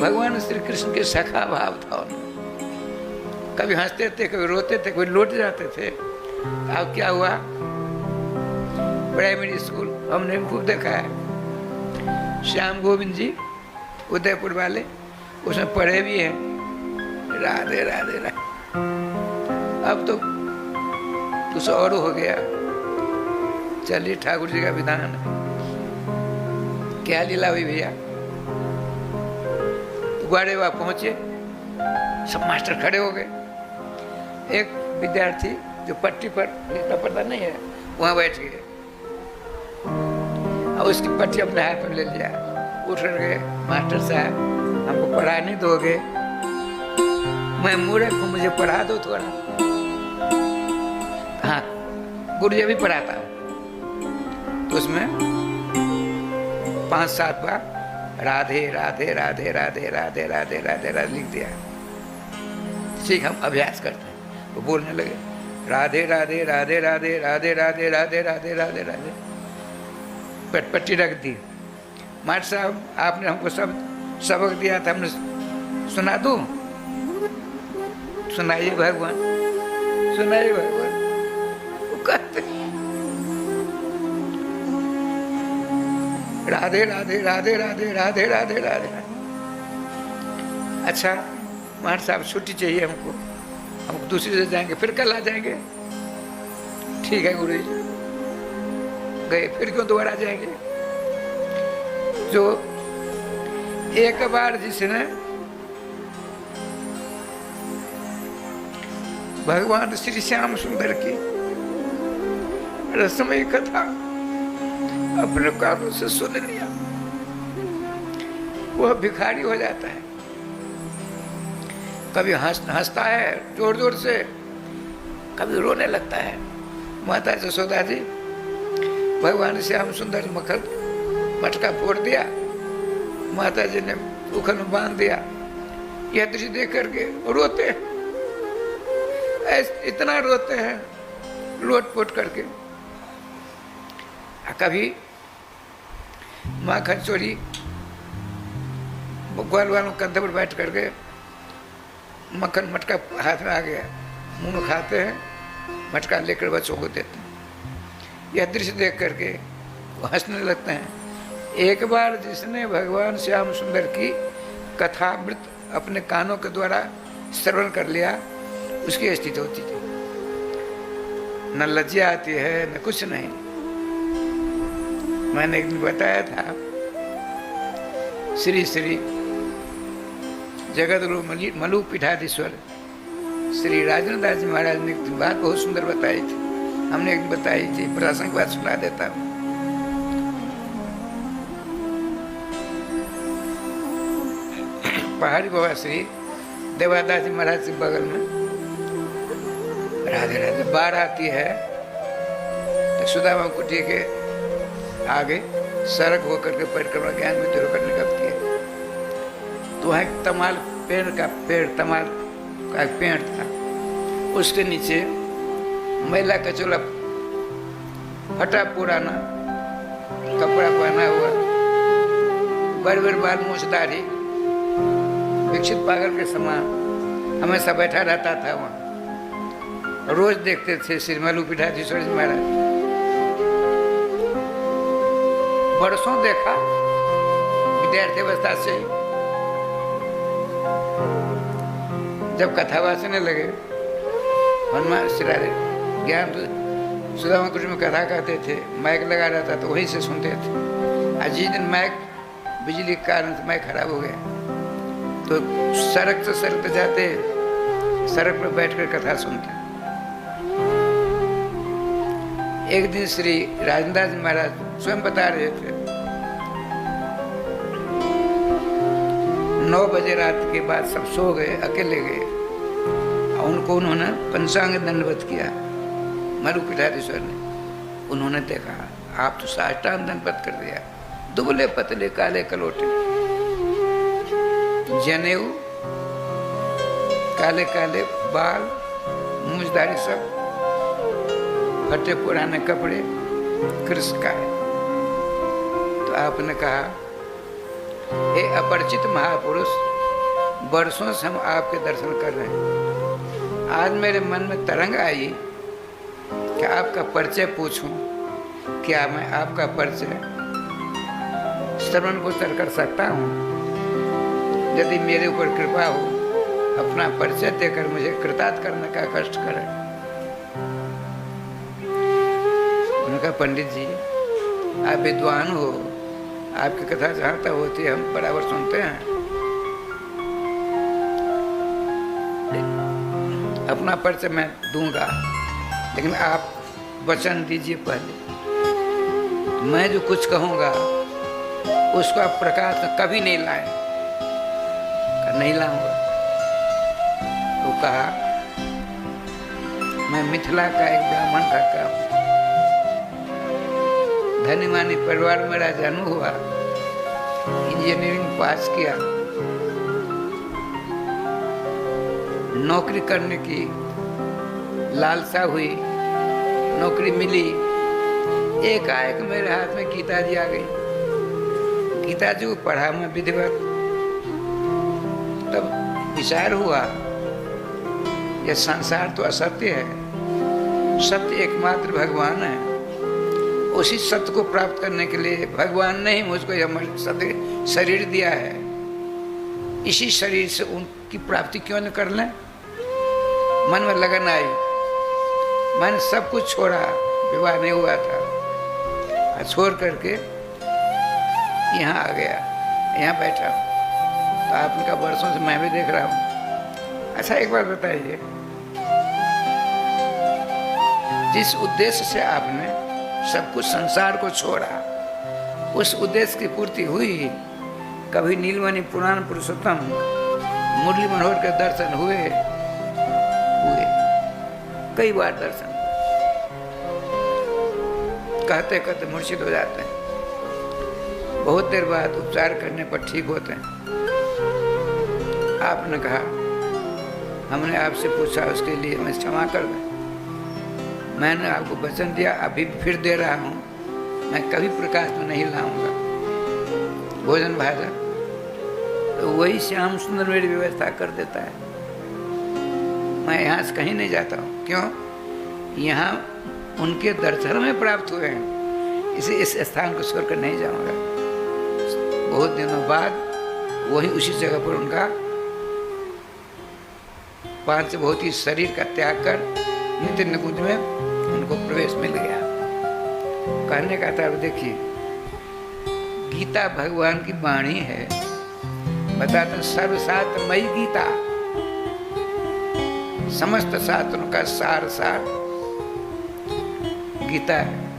[SPEAKER 2] भगवान श्री कृष्ण के सखा भाव था उनमें, कभी हंसते थे, कभी रोते थे, कभी लौट जाते थे। अब क्या हुआ, प्राइमरी स्कूल हमने खूब देखा है, श्याम गोविंद जी उदयपुर वाले, उसमें पढ़े भी हैं। राधे राधे राधे। अब तो कुछ और हो गया। चलिए, ठाकुर जी का विधान है। क्या लीला हुई भैया? ग्वाड़े वहां पहुंचे, सब मास्टर खड़े हो गए। एक विद्यार्थी जो पट्टी पर लिखना पड़ता नहीं है, वहां बैठ गए और उसकी पट्टी अपने हाथ में ले लिया। उठ गए, मास्टर साहब हमको पढ़ा नहीं दोगे? मैं मूर्ख हूं, मुझे पढ़ा दो थोड़ा। हाँ, गुरु जी भी पढ़ाता हूं। तो उसमें 5-7 बार राधे राधे राधे राधे राधे राधे राधे राधे लिख दिया। ठीक, हम अभ्यास करते हैं। वो बोलने लगे राधे राधे राधे राधे राधे राधे राधे राधे राधे राधे, पटपटी रख दी। मास्टर साहब आपने हमको सब सबक दिया था, हमने सुना दूं? सुनाइए भगवान, सुनाइए भगवान। वो कहते राधे राधे राधे राधे राधे राधे राधे। अच्छा मास्टर साहब छुट्टी चाहिए हमको, हम दूसरी से जाएंगे, फिर कल आ जाएंगे। ठीक है गुरु जी, गए, फिर क्यों दोबारा जाएंगे? जो एक बार जिसने भगवान श्री श्याम सुंदर की रसमयी कथा अपने कानों से सुन लिया, वह भिखारी हो जाता है। कभी हंसता है जोर जोर से, कभी रोने लगता है। माता जसोदा जी भगवान श्याम सुंदर मटका फोड़ दिया, माता जी ने उखल में बांध दिया। यह दृश्य देख करके रोते हैं, इतना रोते हैं लोट-पोट करके। कभी माखन चोरी ग्वाल वालों कंधे पर बैठ करके मक्खन मटका हाथ में आ गया, मुंह में खाते हैं, मटका लेकर बच्चों को देते हैं। यह दृश्य देख करके वो हंसने लगते हैं। एक बार जिसने भगवान श्याम सुंदर की कथामृत अपने कानों के द्वारा श्रवण कर लिया, उसकी स्थिति होती थी, न लज्जा आती है न कुछ नहीं। मैंने एक दिन बताया था, श्री श्री जगत गुरु मलू पीठाधीश्वर श्री राजेंद्र दास जी महाराज ने एक बात बहुत सुंदर बताई थी। हमने एक बताई थी, प्रासंगिक बात सुना देता हूँ। पहाड़ी बाबा श्री देवादास जी महाराज के बगल में राधे राधे बाढ़ आती है, तो सुदामा कुटी के आगे सड़क होकर के परिक्रमा ज्ञान में शुरू करने निकलती है। तो वहाँ एक तमाल तमाल का एक पेड़ था, उसके नीचे मैला कचोला फटा पुराना कपड़ा पहना हुआ, बड़े बड़े बाल मूछदारी, विकसित पागल के समान हमेशा बैठा रहता था वहाँ। रोज देखते थे श्री मलू पीठाधीश्वर जी महाराज। बरसों देखा, विद्यार्थी अवस्था से जब कथा वाचने लगे, हनुमान श्री ज्ञान सुदामा कुटी में कथा कहते थे, माइक लगा रहता तो वहीं से सुनते थे। आज जिस दिन माइक बिजली के कारण से माइक खराब हो गया, तो सड़क से सड़क पे जाते, सड़क पर बैठकर कथा सुनते। एक दिन श्री राजेंद्र जी महाराज स्वयं बता रहे थे, 9 बजे रात के बाद सब सो गए, अकेले गए, उनको उन्होंने पंचांग दंडवत किया मलू पीठाधीश्वर ने। उन्होंने देखा आप तो साष्टांग दंडवत कर दिया, दुबले पतले काले कलोटे, जनेऊ, काले काले बाल, मूंछदारी, सब फटे पुराने कपड़े, कृष्ण का है। तो आपने कहा, हे अपरिचित महापुरुष, वर्षों से हम आपके दर्शन कर रहे हैं, आज मेरे मन में तरंग आई कि आपका परिचय पूछूं। क्या मैं आपका परिचय श्रवण गोचर कर सकता हूँ? यदि मेरे ऊपर कृपा हो, अपना परिचय देकर मुझे कृतार्थ करने का कष्ट करें। उनका पंडित जी, आप विद्वान हो, आपकी कथा जहाँ तक होती है हम बराबर सुनते हैं, अपना परिचय मैं दूंगा, लेकिन आप वचन दीजिए पहले, मैं जो कुछ कहूँगा उसको आप प्रकाश में कभी नहीं लाए। नहीं लाऊंगा। तो कहा, मैं मिथिला का एक ब्राह्मण का हूँ, धनी मानी परिवार मेरा जन्म हुआ, इंजीनियरिंग पास किया, नौकरी करने की लालसा हुई, नौकरी मिली। एकाएक मेरे हाथ में गीता जी आ गई। गीता जी को पढ़ा मैं विधिवत, तब विचार हुआ यह संसार तो असत्य है, सत्य एकमात्र भगवान है। उसी सत्य को प्राप्त करने के लिए भगवान ने ही मुझको यह सत्य शरीर दिया है। इसी शरीर से उनकी प्राप्ति क्यों न कर लें। मन में लगन आई, मैंने सब कुछ छोड़ा, विवाह नहीं हुआ था, छोड़ करके यहाँ आ गया, यहाँ बैठा हूँ। तो आपने कहा वर्षों से मैं भी देख रहा हूँ। अच्छा एक बात बताइए, जिस उद्देश्य से आपने सब कुछ संसार को छोड़ा, उस उद्देश्य की पूर्ति हुई? कभी नीलमणि पुराण पुरुषोत्तम मुरली मनोहर के दर्शन हुए? कई बार दर्शन, कहते कहते मूर्छित हो जाते हैं, बहुत देर बाद उपचार करने पर ठीक होते हैं। आपने कहा, हमने आपसे पूछा, उसके लिए मैं क्षमा कर दें। मैंने आपको वचन दिया, अभी फिर दे रहा हूँ, मैं कभी प्रकाश में नहीं लाऊंगा भोजन भाजन। तो वही श्याम सुंदर मेरी व्यवस्था कर देता है। मैं यहाँ से कहीं नहीं जाता हूँ। क्यों? यहाँ उनके दर्शन में प्राप्त हुए हैं, इसे इस स्थान को छोड़कर नहीं जाऊंगा। बहुत दिनों बाद वही उसी जगह पर उनका पांचभौतिक शरीर का त्याग कर नित्य निकुंज में उनको प्रवेश मिल गया। कहने का था, देखिए गीता भगवान की वाणी है, बताते हैं सर्वशास्त्रमयी गीता, समस्त शास्त्रों का सार गीता है।